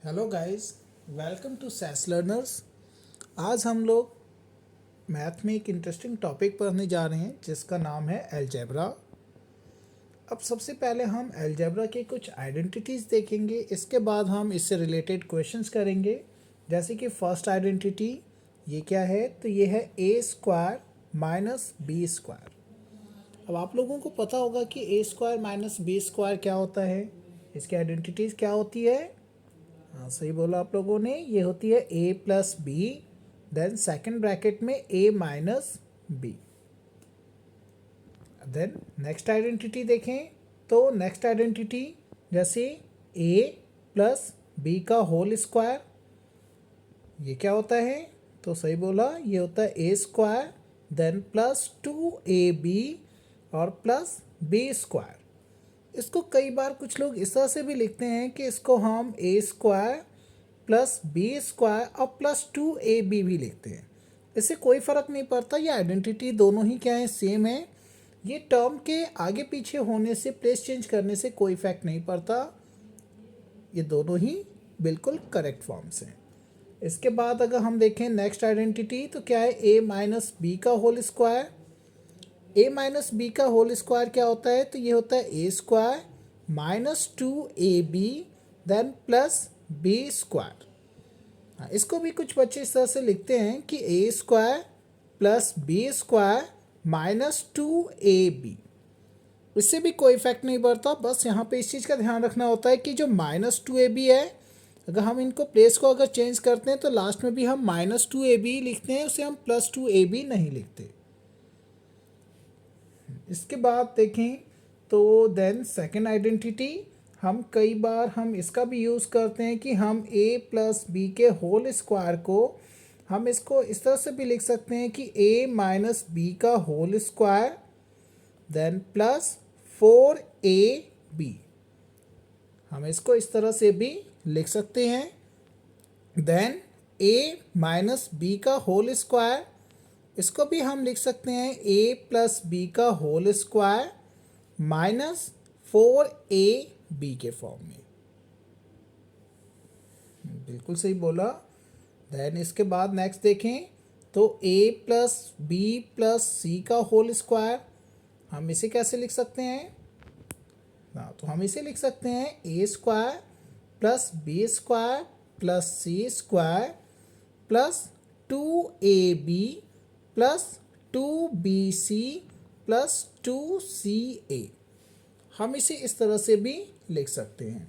Hello guys, welcome to Sas learners. आज हम लोग मैथ में एक इंटरेस्टिंग टॉपिक पढ़ने जा रहे हैं जिसका नाम है अलजेब्रा। अब सबसे पहले हम अलजेब्रा के कुछ आइडेंटिटीज़ देखेंगे, इसके बाद हम इससे रिलेटेड क्वेश्चंस करेंगे। जैसे कि फर्स्ट आइडेंटिटी ये क्या है, तो ये है ए स्क्वायर माइनस बी स्क्वायर। अब आप लोगों को पता होगा कि A square minus B square क्या होता है, इसकी आइडेंटिटीज़ क्या होती है। हाँ, सही बोला आप लोगों ने, ये होती है a plus b, then second bracket में a minus b. Then next identity देखें, तो नेक्स्ट आइडेंटिटी जैसे a प्लस बी का होल स्क्वायर, ये क्या होता है, तो सही बोला, ये होता है ए स्क्वायर देन प्लस 2ab और प्लस बी स्क्वायर। इसको कई बार कुछ लोग इस तरह से भी लिखते हैं कि इसको हम a square plus B square और प्लस 2ab भी लिखते हैं। इससे कोई फ़र्क नहीं पड़ता, ये आइडेंटिटी दोनों ही क्या है, सेम है। ये टर्म के आगे पीछे होने से, प्लेस चेंज करने से कोई इफेक्ट नहीं पड़ता, ये दोनों ही बिल्कुल करेक्ट फॉर्म्स हैं। इसके बाद अगर हम देखें नेक्स्ट आइडेंटिटी, तो क्या है ए माइनस बी का whole square. A minus B का होल स्क्वायर क्या होता है, तो ये होता है ए square minus 2ab then plus B square. हाँ, इसको भी कुछ बच्चे इस तरह से लिखते हैं कि A square plus B square minus 2ab। इससे भी कोई इफेक्ट नहीं पड़ता, बस यहाँ पे इस चीज़ का ध्यान रखना होता है कि जो माइनस 2ab है, अगर हम इनको प्लेस को अगर चेंज करते हैं तो लास्ट में भी हम माइनस 2ab लिखते हैं, उसे हम प्लस 2ab नहीं लिखते। इसके बाद देखें तो देन सेकेंड आइडेंटिटी, हम कई बार हम इसका भी यूज़ करते हैं कि हम a प्लस बी के होल स्क्वायर को, हम इसको इस तरह से भी लिख सकते हैं कि a माइनस बी का whole square then plus 4ab। हम इसको इस तरह से भी लिख सकते हैं। देन a माइनस बी का होल स्क्वायर, इसको भी हम लिख सकते हैं a प्लस बी का होल स्क्वायर माइनस 4ab के फॉर्म में। बिल्कुल सही बोला। देन इसके बाद नेक्स्ट देखें तो a प्लस बी प्लस सी का होल स्क्वायर, हम इसे कैसे लिख सकते हैं ना, तो हम इसे लिख सकते हैं a square plus B square plus c square plus 2ab plus 2bc plus 2ca। हम इसे इस तरह से भी लिख सकते हैं।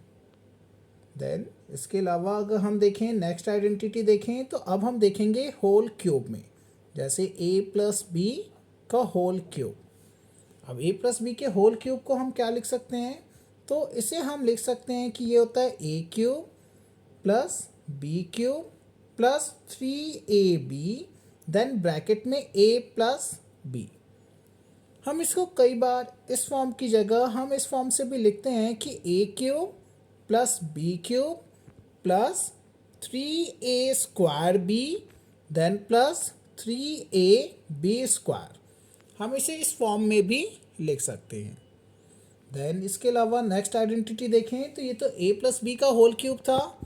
देन इसके अलावा अगर हम देखें नेक्स्ट आइडेंटिटी देखें, तो अब हम देखेंगे होल क्यूब में, जैसे a प्लस बी का होल क्यूब। अब a प्लस बी के होल क्यूब को हम क्या लिख सकते हैं, तो इसे हम लिख सकते हैं कि ये होता है a cube plus b cube plus 3ab then bracket में a प्लस बी। हम इसको कई बार इस फॉर्म की जगह हम इस फॉर्म से भी लिखते हैं कि a cube plus b cube plus 3a square b then plus 3ab square. हम इसे इस फॉर्म में भी लिख सकते हैं। देन इसके अलावा नेक्स्ट आइडेंटिटी देखें, तो ये तो a प्लस बी का होल क्यूब था,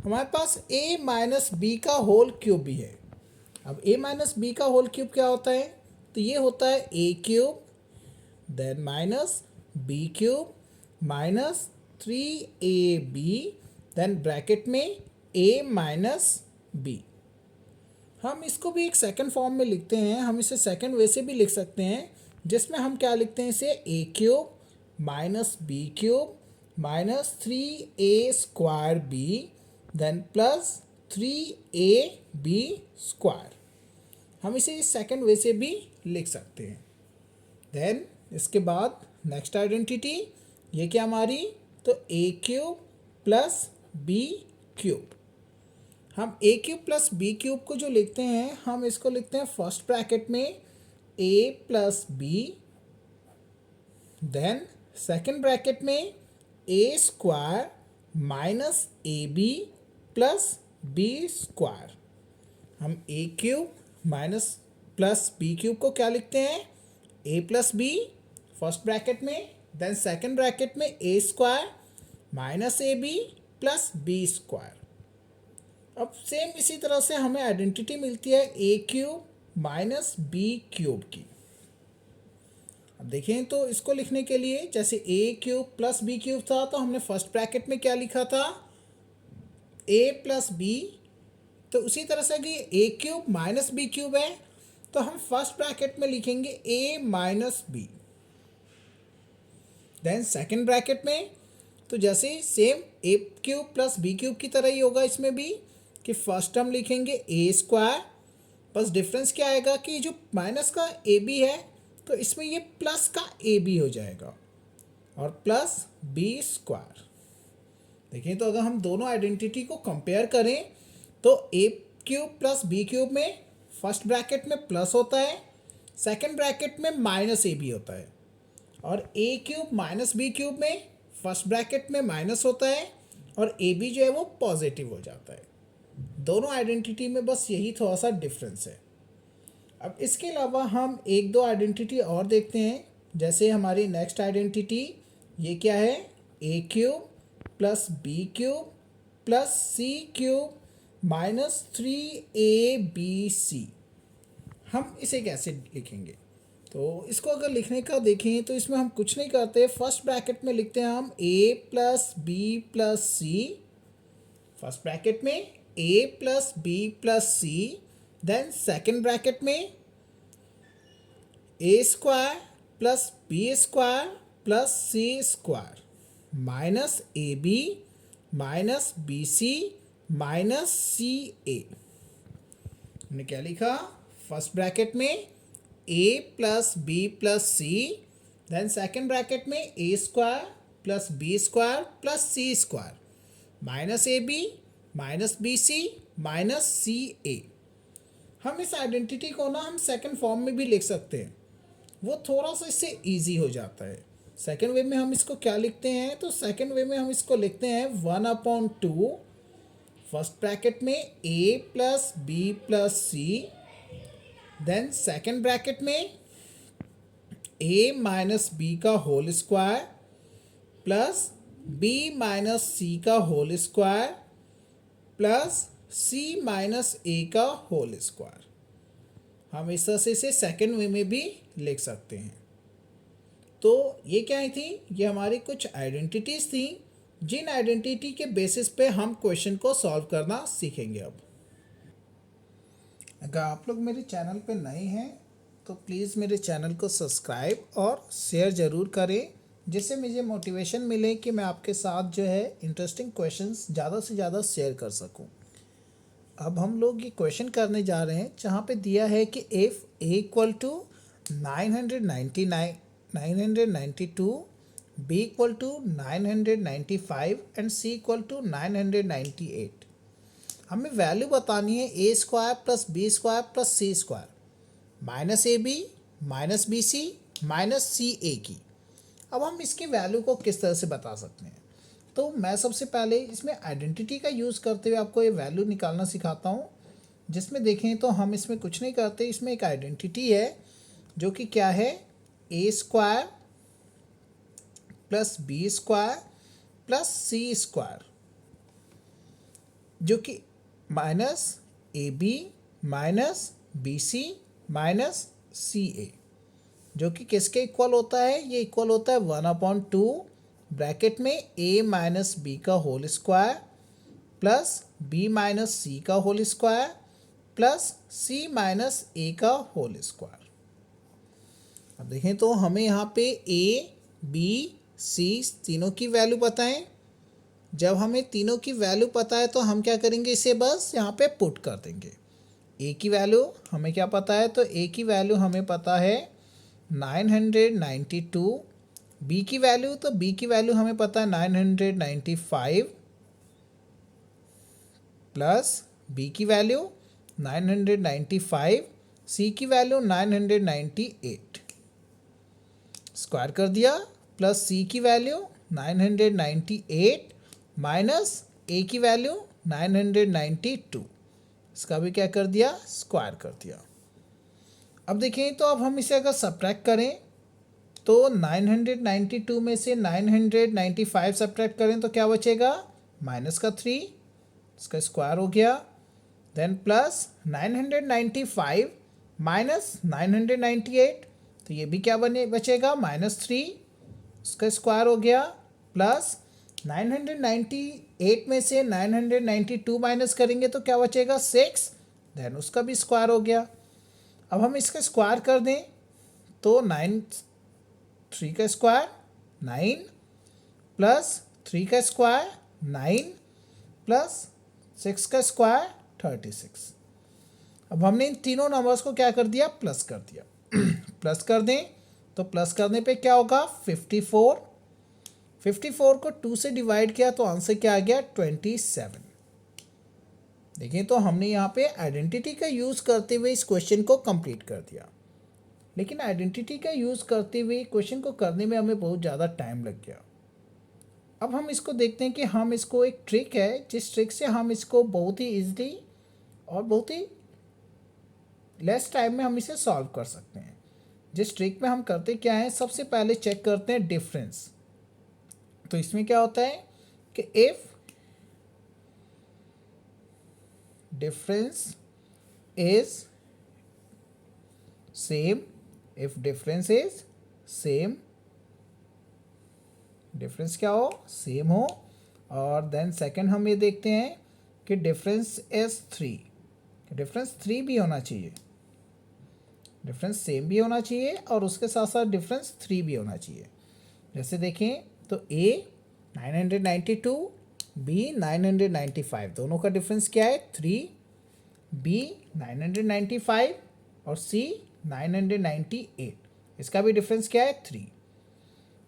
हमारे पास a माइनस बी का होल क्यूब भी है। अब a माइनस बी का होल क्यूब क्या होता है, तो ये होता है a cube then minus b cube minus 3ab then bracket में a माइनस बी। हम इसको भी एक सेकंड फॉर्म में लिखते हैं, हम इसे सेकंड वे से भी लिख सकते हैं, जिसमें हम क्या लिखते हैं, इसे a cube minus b cube minus 3a square b then plus 3ab square. हम इसे इस सेकंड वे से भी लिख सकते हैं। देन इसके बाद नेक्स्ट आइडेंटिटी ये क्या हमारी, तो a cube plus b cube. हम a cube plus b cube को जो लिखते हैं, हम इसको लिखते हैं फर्स्ट ब्रैकेट में a plus b then second bracket में a square minus a b plus B square. हम a cube minus plus b cube को क्या लिखते हैं, a plus b first bracket में देन सेकेंड ब्रैकेट में a square minus a b plus B square. अब same इसी तरह से हमें आइडेंटिटी मिलती है a cube minus b cube की। अब देखें तो इसको लिखने के लिए जैसे ए क्यूब प्लस बी क्यूब था तो हमने फर्स्ट ब्रैकेट में क्या लिखा था, ए प्लस बी। तो उसी तरह से अगर a cube minus b cube है तो हम फर्स्ट ब्रैकेट में लिखेंगे a minus b. Then second bracket में तो जैसे same a cube plus b cube की तरह ही होगा इसमें भी कि फर्स्ट टर्म लिखेंगे ए स्क्वायर, बस डिफरेंस क्या आएगा कि जो माइनस का ए बी है तो इसमें ये प्लस का ए बी हो जाएगा और प्लस बी स्क्वायर। देखिए तो अगर हम दोनों आइडेंटिटी को कंपेयर करें तो ए क्यूब प्लस बी क्यूब में फर्स्ट ब्रैकेट में प्लस होता है, सेकंड ब्रैकेट में माइनस ए बी होता है, और ए क्यूब माइनस बी क्यूब में फर्स्ट ब्रैकेट में माइनस होता है और ए बी जो है वो पॉजिटिव हो जाता है। दोनों आइडेंटिटी में बस यही थोड़ा सा डिफरेंस है। अब इसके अलावा हम एक दो आइडेंटिटी और देखते हैं। जैसे हमारी नेक्स्ट आइडेंटिटी ये क्या है, a cube plus b cube plus c cube minus 3ab। हम इसे कैसे लिखेंगे, तो इसको अगर लिखने का देखें तो इसमें हम कुछ नहीं करते, फर्स्ट ब्रैकेट में लिखते हैं हम a plus b plus c. First bracket में a plus b plus c, then second bracket में a square plus B square plus c square minus a b minus b c minus c a. हमने क्या लिखा, first bracket में a plus b plus c, then second bracket में a square plus B square plus c square minus a b minus b c minus c a. हम इस identity को ना हम सेकेंड फॉर्म में भी लिख सकते हैं, वो थोड़ा सा इससे इजी हो जाता है। सेकेंड वे में हम इसको क्या लिखते हैं, तो सेकेंड वे में हम इसको लिखते हैं 1/2 फर्स्ट ब्रैकेट में a plus b plus c, then second bracket में a माइनस बी का whole square plus b minus c का whole square plus c minus a का होल स्क्वायर। हम इस तरह से इसे सेकेंड वे में भी लिख सकते हैं। तो ये क्या थी, ये हमारी कुछ आइडेंटिटीज़ थी जिन आइडेंटिटी के बेसिस पे हम क्वेश्चन को सॉल्व करना सीखेंगे। अब अगर आप लोग मेरे चैनल पे नए हैं तो प्लीज़ मेरे चैनल को सब्सक्राइब और शेयर ज़रूर करें, जिससे मुझे मोटिवेशन मिले कि मैं आपके साथ जो है इंटरेस्टिंग क्वेश्चंस ज़्यादा से ज़्यादा शेयर कर सकूं। अब हम लोग ये क्वेश्चन करने जा रहे हैं जहाँ पे दिया है कि if a equal to 992, b equal to 995 and c equal to 998। हमें वैल्यू बतानी है a square plus B square plus c square minus a b minus b c minus c a की। अब हम इसकी वैल्यू को किस तरह से बता सकते हैं, तो मैं सबसे पहले इसमें आइडेंटिटी का यूज़ करते हुए आपको ये वैल्यू निकालना सिखाता हूँ। जिसमें देखें तो हम इसमें कुछ नहीं करते, इसमें एक आइडेंटिटी है जो कि क्या है, ए square plus B square plus c square, जो कि minus a b minus b c minus c a, जो कि किसके इक्वल होता है, ये इक्वल होता है 1/2 ब्रैकेट में a माइनस बी का whole square plus b minus c का whole square plus c minus a का होल स्क्वायर। अब देखें तो हमें यहाँ पे a b c तीनों की वैल्यू पता है। जब हमें तीनों की वैल्यू पता है तो हम क्या करेंगे, इसे बस यहाँ पे पुट कर देंगे। a की वैल्यू हमें क्या पता है, तो a की वैल्यू हमें पता है 992, b की वैल्यू, तो b की वैल्यू हमें पता है 995 प्लस b की वैल्यू 995, c की वैल्यू 998 स्क्वायर कर दिया, प्लस c की वैल्यू 998 माइनस a की वैल्यू 992, इसका भी क्या कर दिया, स्क्वायर कर दिया। अब देखें तो अब हम इसे अगर सब्ट्रैक्ट करें तो 992 में से 995 सब्ट्रैक्ट करें तो क्या बचेगा, माइनस का 3, इसका स्क्वायर हो गया, देन प्लस 995 माइनस 998, तो ये भी क्या बचेगा -3, इसका स्क्वायर हो गया, प्लस 998 में से 992 माइनस करेंगे तो क्या बचेगा 6, देन उसका भी स्क्वायर हो गया। अब हम इसका स्क्वायर कर दें तो 3 का स्क्वायर 9 प्लस 3 का स्क्वायर 9 प्लस 6 का स्क्वायर 36। अब हमने इन तीनों नंबर्स को क्या कर दिया, प्लस कर दिया। प्लस कर दें तो प्लस करने पे क्या होगा 54, 54 को 2 से डिवाइड किया तो आंसर क्या आ गया 27। देखिए तो हमने यहाँ पे आइडेंटिटी का यूज़ करते हुए इस क्वेश्चन को कंप्लीट कर दिया, लेकिन आइडेंटिटी का यूज़ करते हुए क्वेश्चन को करने में हमें बहुत ज़्यादा टाइम लग गया। अब हम इसको देखते हैं कि हम इसको, एक ट्रिक है जिस ट्रिक से हम इसको बहुत ही ईजिली और बहुत ही लेस टाइम में हम इसे सॉल्व कर सकते हैं। जिस ट्रिक में हम करते क्या है, सबसे पहले चेक करते हैं डिफरेंस। तो इसमें क्या होता है कि if difference is same, if difference is same, difference क्या हो, सेम हो, और देन सेकंड हम ये देखते हैं कि डिफरेंस इज 3, डिफरेंस 3 भी होना चाहिए, डिफरेंस सेम भी होना चाहिए और उसके साथ साथ डिफरेंस 3 भी होना चाहिए। जैसे देखें तो A 992, B 995, दोनों का डिफरेंस क्या है 3, B 995 और C 998, इसका भी डिफरेंस क्या है 3।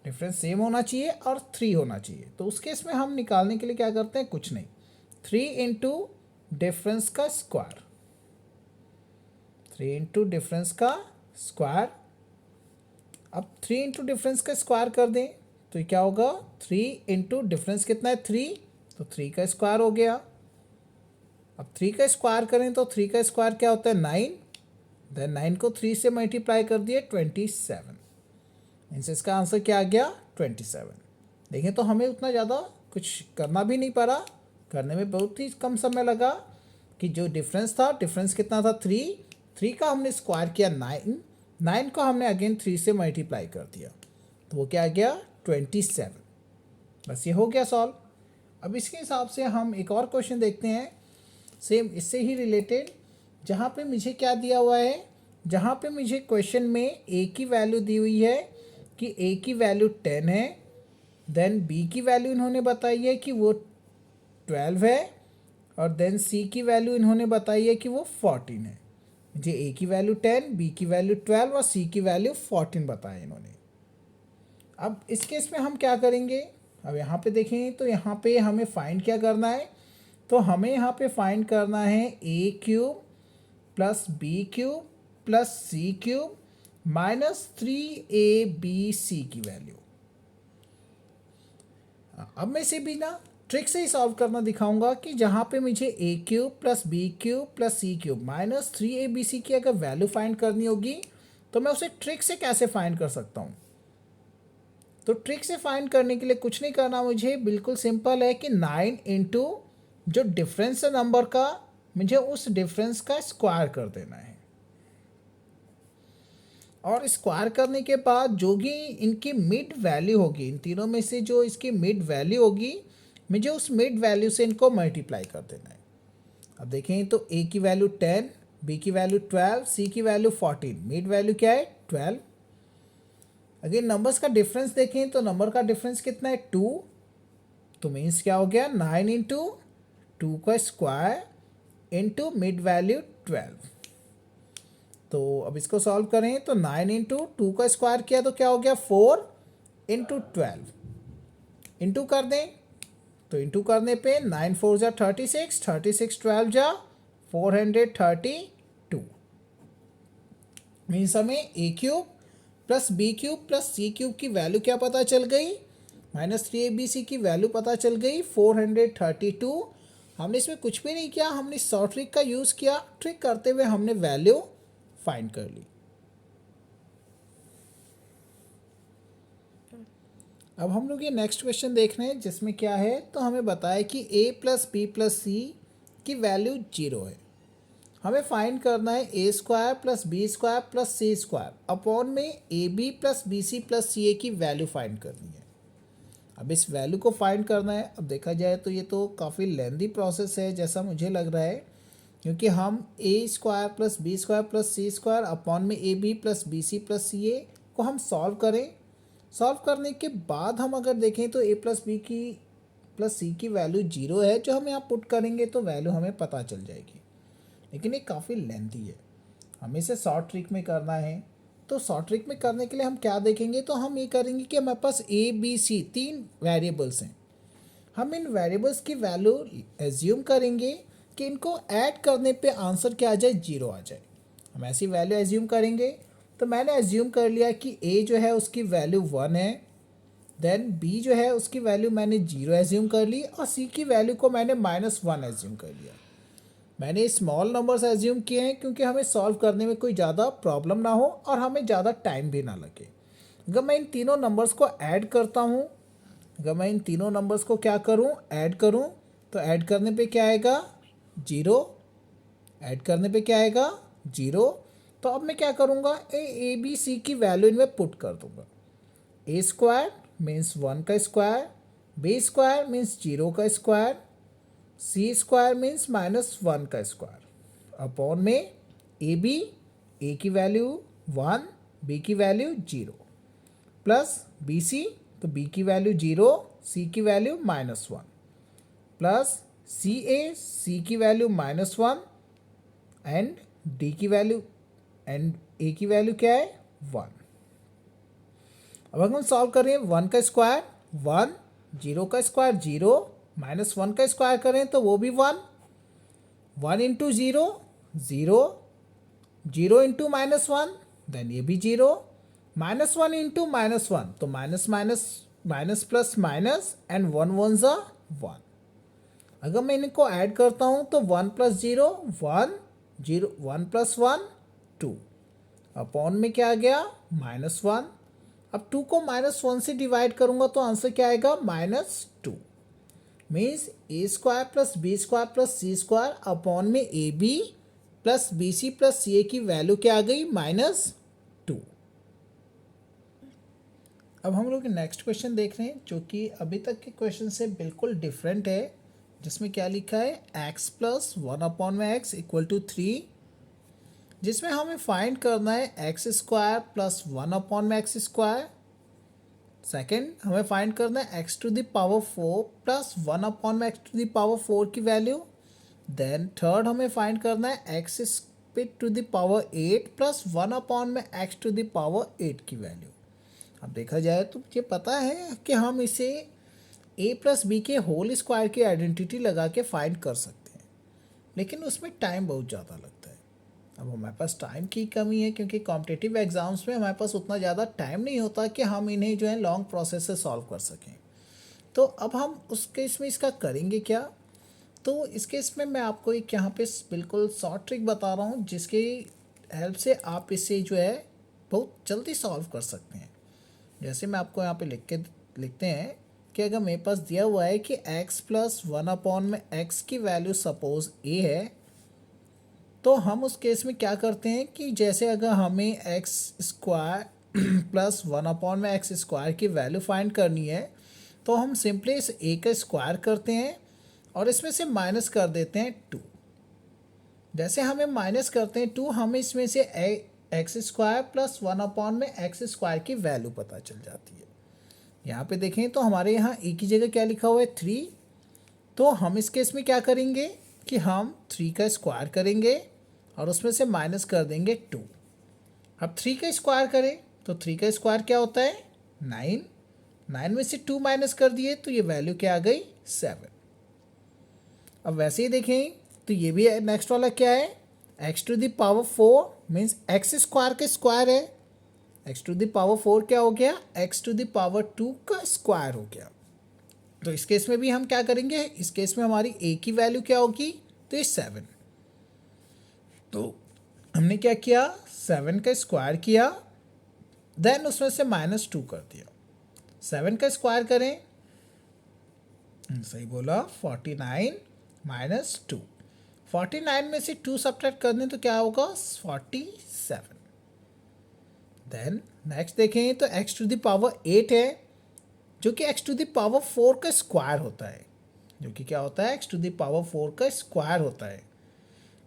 डिफरेंस सेम होना चाहिए और 3 होना चाहिए। तो उस केस में हम निकालने के लिए क्या करते हैं, कुछ नहीं, 3 इंटू डिफरेंस का स्क्वायर, 3 इंटू डिफरेंस का स्क्वायर। अब 3 इंटू डिफरेंस का स्क्वायर कर दें तो क्या होगा, 3 इंटू डिफरेंस कितना है 3, तो 3 का स्क्वायर हो गया। अब 3 का स्क्वायर करें तो 3 का स्क्वायर क्या होता है 9, देन 9 को 3 से मल्टीप्लाई कर दिए 27, मीन्स इसका आंसर क्या आ गया 27। देखें तो हमें उतना ज़्यादा कुछ करना भी नहीं पड़ा, करने में बहुत ही कम समय लगा कि जो डिफरेंस था, डिफरेंस कितना था 3, 3 का हमने स्क्वायर किया 9, 9 को हमने अगेन 3 से मल्टीप्लाई कर दिया तो वो क्या आ गया 27। बस ये हो गया सॉल्व। अब इसके हिसाब से हम एक और क्वेश्चन देखते हैं सेम इससे ही रिलेटेड, जहाँ पे मुझे क्या दिया हुआ है, जहाँ पे मुझे क्वेश्चन में a की वैल्यू दी हुई है कि a की वैल्यू 10 है, देन b की वैल्यू इन्होंने बताई है कि वो 12 है, और देन c की वैल्यू इन्होंने बताई है कि वो 14 है। मुझे a की वैल्यू 10, b की वैल्यू 12 और c की वैल्यू 14 बताया इन्होंने। अब इस केस में हम क्या करेंगे, अब यहाँ पे देखें तो यहाँ पे हमें फाइंड क्या करना है, तो हमें यहाँ पे फाइंड करना है a cube plus b cube plus c cube minus 3ab की वैल्यू। अब मैं इसे भी ना ट्रिक से ही सॉल्व करना दिखाऊंगा कि जहाँ पे मुझे a cube plus b cube plus c cube minus 3abc की अगर वैल्यू फाइंड करनी होगी तो मैं उसे ट्रिक से कैसे फाइंड कर सकता हूँ। तो ट्रिक से फाइंड करने के लिए कुछ नहीं करना मुझे, बिल्कुल सिंपल है कि 9 इंटू जो डिफरेंस है नंबर का, मुझे उस डिफरेंस का स्क्वायर कर देना है, और स्क्वायर करने के बाद जो भी इनकी मिड वैल्यू होगी, इन तीनों में से जो इसकी मिड वैल्यू होगी, मुझे उस मिड वैल्यू से इनको मल्टीप्लाई कर देना है। अब देखें तो a की वैल्यू 10, b की वैल्यू 12, c की वैल्यू 14, मिड वैल्यू क्या है 12। अगर नंबर्स का डिफरेंस देखें तो नंबर का डिफरेंस कितना है 2, तो मीन्स क्या हो गया 9 इंटू 2 का स्क्वायर इंटू मिड वैल्यू 12। तो अब इसको सॉल्व करें तो 9 इंटू 2 का स्क्वायर किया तो क्या हो गया 4 इंटू 12, इंटू कर दें तो इंटू करने पे 9 4 जा 36, 36 12 जा 432, मीन्स हमें a cube plus b cube plus c cube की वैल्यू क्या पता चल गई, माइनस 3abc की वैल्यू पता चल गई 432। हमने इसमें कुछ भी नहीं किया, हमने शॉर्ट ट्रिक का यूज़ किया, ट्रिक करते हुए हमने वैल्यू फाइंड कर ली। अब हम लोग ये नेक्स्ट क्वेश्चन देख रहे हैं जिसमें क्या है, तो हमें बताया कि a plus b plus c की वैल्यू 0 है। हमें फाइंड करना है ए square plus B square plus c square upon में a b plus b c plus c a की वैल्यू फाइंड करनी है। अब इस वैल्यू को फाइंड करना है। अब देखा जाए तो ये तो काफ़ी लेंदी प्रोसेस है जैसा मुझे लग रहा है, क्योंकि हम a square plus B square plus c square upon में a b plus b c plus c a को हम सॉल्व करें। सॉल्व करने के बाद हम अगर देखें तो ए प्लस बी की प्लस सी की वैल्यू 0 है, जो हम यहाँ पुट करेंगे तो वैल्यू हमें पता चल जाएगी। लेकिन ये काफ़ी लेंथी है, हमें इसे शॉर्ट ट्रिक में करना है। तो शॉर्ट ट्रिक में करने के लिए हम क्या देखेंगे, तो हम ये करेंगे कि हमारे पास ए बी सी 3 वेरिएबल्स हैं। हम इन वेरिएबल्स की वैल्यू एज्यूम करेंगे कि इनको ऐड करने पे आंसर क्या आ जाए, 0 आ जाए। हम ऐसी वैल्यू एज्यूम करेंगे। तो मैंने एज्यूम कर लिया कि ए जो है उसकी वैल्यू 1 है, देन बी जो है उसकी वैल्यू मैंने 0 एज्यूम कर ली, और सी की वैल्यू को मैंने -1 एज्यूम कर लिया। मैंने स्मॉल नंबर्स एज्यूम किए हैं क्योंकि हमें सॉल्व करने में कोई ज़्यादा प्रॉब्लम ना हो और हमें ज़्यादा टाइम भी ना लगे। अगर मैं इन तीनों नंबर्स को ऐड करता हूँ, अगर मैं इन तीनों नंबर्स को क्या करूँ, ऐड करूँ, तो ऐड करने पे क्या आएगा, 0। ऐड करने पे क्या आएगा, 0। तो अब मैं क्या करूँगा, ए बी सी की वैल्यू इनमें पुट कर दूँगा। ए स्क्वायर मीन्स 1 का स्क्वायर, बी स्क्वायर मीन्स 0 का स्क्वायर, सी स्क्वायर मीन्स -1 का स्क्वायर अपॉन में ए बी, ए की वैल्यू 1, बी की वैल्यू 0, प्लस बी सी, तो बी की वैल्यू 0, सी की वैल्यू -1, प्लस सी ए, सी की वैल्यू -1 एंड डी की वैल्यू एंड ए की वैल्यू क्या है, 1। अब अगर हम सॉल्व करें 1 का स्क्वायर 1, 0 का स्क्वायर 0, -1 का स्क्वायर करें तो वो भी 1, 1 इंटू 0 0, 0 इंटू -1 देन ये भी 0, -1 इंटू -1 तो minus minus minus plus minus and 1 1 ज़ा 1। अगर मैं इनको ऐड करता हूँ तो 1 प्लस 0 1, 0 1 प्लस 1 2 अपॉन में क्या आ गया, -1। अब 2 को -1 से डिवाइड करूँगा तो आंसर क्या आएगा, -2। Means a square plus B square plus c square upon में a b plus b c plus c a की वैल्यू क्या आ गई, -2। अब हम लोग नेक्स्ट क्वेश्चन देख रहे हैं जो कि अभी तक के क्वेश्चन से बिल्कुल डिफरेंट है, जिसमें क्या लिखा है, x प्लस 1 अपॉन में x इक्वल टू 3, जिसमें हमें फाइंड करना है एक्स स्क्वायर प्लस 1 अपॉन में एक्स स्क्वायर। सेकेंड हमें फाइंड करना है x to the power 4 plus 1 upon में एक्स टू द पावर 4 की वैल्यू। देन थर्ड हमें फाइंड करना है x to the power 8 plus 1 upon में एक्स टू द पावर 8 की वैल्यू। अब देखा जाए तो मुझे पता है कि हम इसे a प्लस बी के होल स्क्वायर की आइडेंटिटी लगा के फाइंड कर सकते हैं, लेकिन उसमें टाइम बहुत ज़्यादा लगता है। अब हमारे पास टाइम की कमी है क्योंकि कॉम्पिटिटिव एग्ज़ाम्स में हमारे पास उतना ज़्यादा टाइम नहीं होता कि हम इन्हें जो है लॉन्ग प्रोसेस से सॉल्व कर सकें। तो अब हम उस केस में इसका करेंगे क्या, तो इस केस में मैं आपको एक यहाँ पे बिल्कुल शॉर्ट ट्रिक बता रहा हूँ जिसकी हेल्प से आप इसे जो है बहुत जल्दी सॉल्व कर सकते हैं। जैसे मैं आपको यहाँ पे लिखते हैं कि अगर मेरे पास दिया हुआ है कि x प्लस 1 अपॉन में x की वैल्यू सपोज a है, तो हम उस केस में क्या करते हैं कि जैसे अगर हमें एक्स स्क्वायर प्लस 1 अपॉन में एक्स स्क्वायर की वैल्यू फाइंड करनी है, तो हम सिंपली इस ए का स्क्वायर करते हैं और इसमें से माइनस कर देते हैं 2। जैसे हमें माइनस करते हैं 2, हमें इसमें से एक्स स्क्वायर प्लस 1 अपॉन में एक्स स्क्वायर की वैल्यू पता चल जाती है। यहाँ पे देखें तो हमारे यहाँ ए की जगह क्या लिखा हुआ है, 3। तो हम इस केस में क्या करेंगे कि हम 3 का स्क्वायर करेंगे और उसमें से माइनस कर देंगे 2। अब 3 का स्क्वायर करें तो 3 का स्क्वायर क्या होता है, 9। 9 में से 2 माइनस कर दिए तो ये वैल्यू क्या आ गई, 7। अब वैसे ही देखें तो ये भी नेक्स्ट वाला क्या है, x to the power 4 means x square का स्क्वायर है। एक्स टू द पावर 4 क्या हो गया, एक्स टू द पावर 2 का स्क्वायर हो गया। तो इस केस में भी हम क्या करेंगे, इस केस में हमारी a की वैल्यू क्या होगी, तो ये 7। तो हमने क्या किया, 7 का स्क्वायर किया, देन उसमें से -2 कर दिया। 7 का स्क्वायर करें, सही बोला, 49 माइनस 2। 49 में से 2 सब्ट्रैक्ट कर दें तो क्या होगा, 47। देन नेक्स्ट देखें तो x टू द पावर 8 है, जो कि x टू द पावर 4 का स्क्वायर होता है, जो कि क्या होता है, x टू द पावर 4 का स्क्वायर होता है।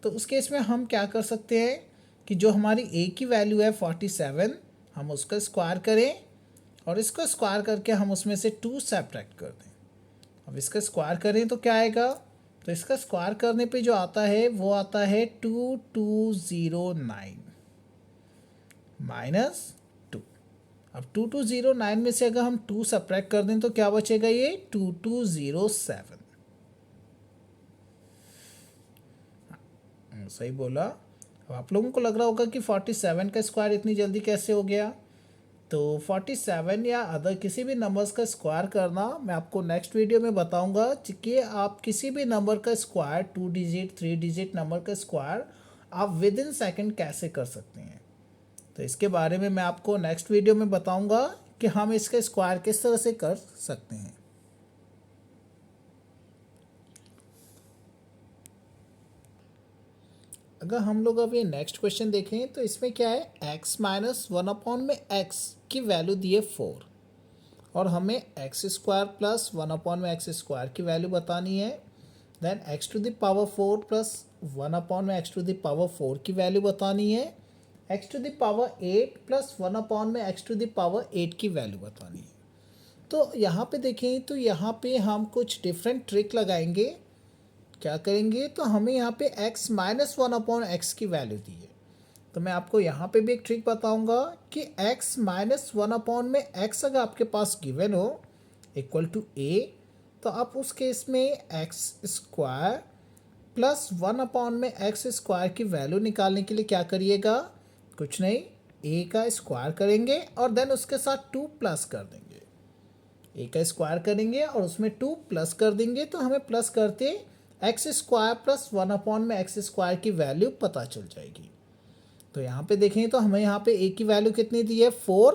तो उस केस में हम क्या कर सकते हैं कि जो हमारी a की वैल्यू है 47, हम उसका स्क्वायर करें और इसको स्क्वायर करके हम उसमें से 2 सब्ट्रैक्ट कर दें। अब इसका स्क्वायर करें तो क्या आएगा, तो इसका स्क्वायर करने पे जो आता है वो आता है 2209 माइनस 2। अब 2209 में से अगर हम 2 सब्ट्रैक्ट कर दें तो क्या बचेगा, ये 2207। सही बोला। अब आप लोगों को लग रहा होगा कि 47 का स्क्वायर इतनी जल्दी कैसे हो गया। तो 47 या अदर किसी भी नंबर्स का स्क्वायर करना मैं आपको नेक्स्ट वीडियो में बताऊंगा कि आप किसी भी नंबर का स्क्वायर 2 डिजिट 3 डिजिट नंबर का स्क्वायर आप विद इन सेकेंड कैसे कर सकते हैं। तो इसके बारे में मैं आपको नेक्स्ट वीडियो में बताऊंगा कि हम इसका स्क्वायर किस तरह से कर सकते हैं। अगर हम लोग अब ये नेक्स्ट क्वेश्चन देखें तो इसमें क्या है, x माइनस 1 में x की वैल्यू दी है 4 और हमें एक्स स्क्वायर प्लस 1 में एक्स स्क्वायर की वैल्यू बतानी है। Then x to the power 4 plus 1 में x टू द पावर 4 की वैल्यू बतानी है। x to the power 8 plus 1 में x टू द पावर 8 की वैल्यू बतानी है। तो यहाँ पे देखें तो यहाँ पे हम कुछ डिफरेंट ट्रिक लगाएंगे। क्या करेंगे, तो हमें यहाँ पे x माइनस 1/x की वैल्यू दी है, तो मैं आपको यहाँ पे भी एक ट्रिक बताऊंगा कि x माइनस 1 में x अगर आपके पास गिवन हो इक्वल टू a, तो आप उस केस में x स्क्वायर प्लस 1 में x स्क्वायर की वैल्यू निकालने के लिए क्या करिएगा, कुछ नहीं, a का स्क्वायर करेंगे और देन उसके साथ 2 प्लस कर देंगे। a का स्क्वायर करेंगे और उसमें 2 प्लस कर देंगे तो हमें प्लस करते एक्स स्क्वायर प्लस 1 में एक्स स्क्वायर की वैल्यू पता चल जाएगी। तो यहाँ पे देखें तो हमें यहाँ पे a की वैल्यू कितनी दी है, 4।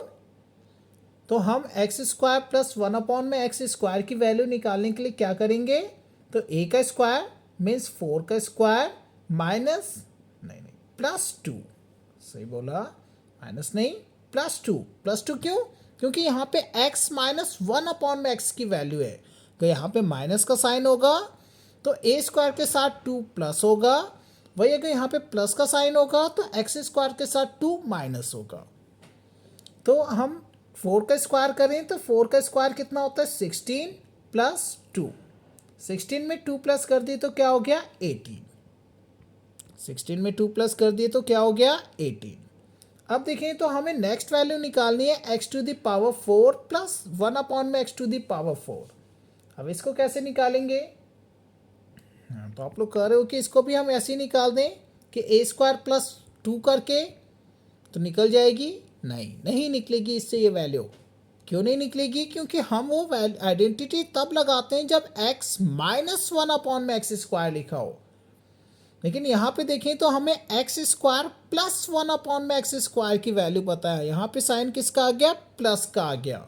तो हम एक्स स्क्वायर प्लस 1 में एक्स स्क्वायर की वैल्यू निकालने के लिए क्या करेंगे, तो a का स्क्वायर मीन्स 4 का स्क्वायर माइनस नहीं प्लस 2। सही बोला, माइनस नहीं प्लस 2। प्लस 2 क्यों, क्योंकि यहाँ पे x माइनस 1 में x की वैल्यू है, तो यहाँ पे माइनस का साइन होगा तो a स्क्वायर के साथ 2 प्लस होगा, वही अगर यहाँ पे प्लस का साइन होगा तो एक्स स्क्वायर के साथ 2 माइनस होगा। तो हम 4 का स्क्वायर करें तो 4 का स्क्वायर कितना होता है, 16 प्लस 2। 16 में 2 प्लस कर दिए तो क्या हो गया, 18। 16 में 2 प्लस कर दिए तो क्या हो गया, 18। अब देखें तो हमें नेक्स्ट वैल्यू निकालनी है x to the power 4 plus 1 में x टू द पावर 4। अब इसको कैसे निकालेंगे, तो आप लोग कह रहे हो कि इसको भी हम ऐसे ही निकाल दें कि a स्क्वायर प्लस 2 करके, तो निकल जाएगी, नहीं निकलेगी इससे ये वैल्यू। क्यों नहीं निकलेगी, क्योंकि हम वो आइडेंटिटी तब लगाते हैं जब x माइनस 1 में एक्स स्क्वायर लिखा हो। लेकिन यहाँ पे देखें तो हमें एक्स स्क्वायर प्लस 1 में एक्स स्क्वायर की वैल्यू पता है, यहाँ पे साइन किसका आ गया, प्लस का आ गया।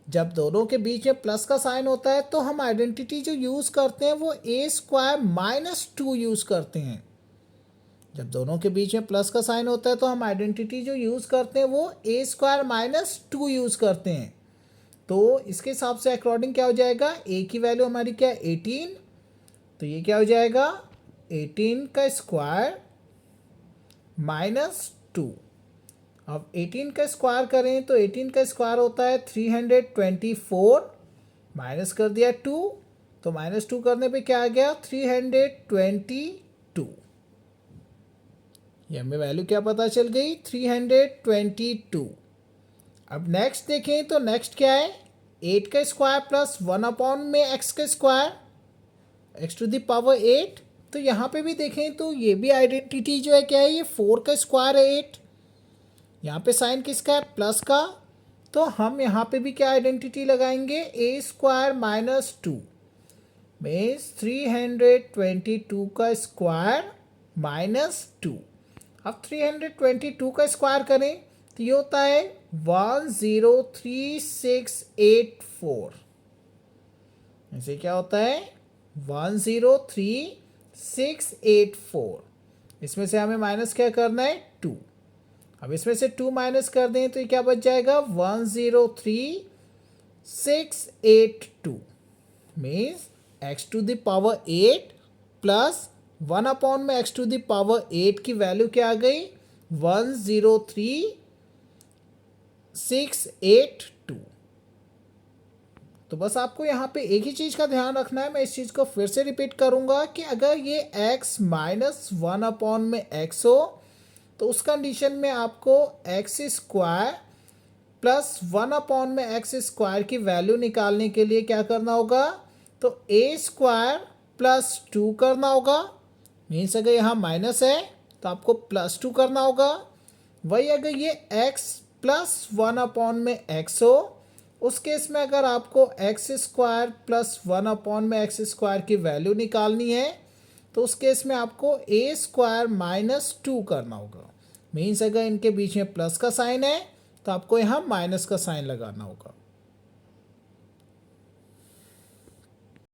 जब दोनों के बीच में प्लस का साइन होता है तो हम आइडेंटिटी जो यूज़ करते हैं वो a स्क्वायर माइनस 2 यूज़ करते हैं। जब दोनों के बीच में प्लस का साइन होता है तो हम आइडेंटिटी जो यूज़ करते हैं वो a स्क्वायर माइनस 2 यूज़ करते हैं। तो इसके हिसाब से अकॉर्डिंग क्या हो जाएगा, a की वैल्यू हमारी क्या है, 18, तो ये क्या हो जाएगा, 18 का स्क्वायर माइनस 2। अब 18 का स्क्वायर करें तो 18 का स्क्वायर होता है 324, माइनस कर दिया 2, तो माइनस 2 करने पे क्या आ गया, 322। ये हमें वैल्यू क्या पता चल गई, 322। अब नेक्स्ट देखें तो नेक्स्ट क्या है, 8 का स्क्वायर प्लस 1 में एक्स का square, x to the power 8। तो यहाँ पे भी देखें तो ये भी आइडेंटिटी जो है क्या है, ये 4 का स्क्वायर है 8, यहाँ पे साइन किसका है, प्लस का। तो हम यहाँ पे भी क्या आइडेंटिटी लगाएंगे, a स्क्वायर माइनस 2 मीन्स 322 का स्क्वायर माइनस 2। अब 322 का स्क्वायर करें तो ये होता है 103684। इसे क्या होता है 103684। इसमें से हमें माइनस क्या करना है 2। अब इसमें से 2 माइनस कर दें तो ये क्या बच जाएगा 103682। Means x to the power 8 plus 1 upon में x टू द पावर 8 की वैल्यू क्या आ गई 103682। तो बस आपको यहाँ पे एक ही चीज़ का ध्यान रखना है। मैं इस चीज़ को फिर से रिपीट करूँगा कि अगर ये x माइनस 1 अपॉन में x हो तो उस कंडीशन में आपको एक्स स्क्वायर प्लस 1 अपॉन में एक्स स्क्वायर की वैल्यू निकालने के लिए क्या करना होगा, तो ए स्क्वायर प्लस 2 करना होगा। मीन्स अगर यहाँ माइनस है तो आपको प्लस 2 करना होगा। वही अगर ये x प्लस 1 अपॉन में x हो, उस केस में अगर आपको एक्स स्क्वायर प्लस 1 अपॉन में एक्स स्क्वायर की वैल्यू निकालनी है तो उस केस में आपको ए स्क्वायर माइनस 2 करना होगा। मीन्स अगर इनके बीच में प्लस का साइन है तो आपको यहाँ माइनस का साइन लगाना होगा।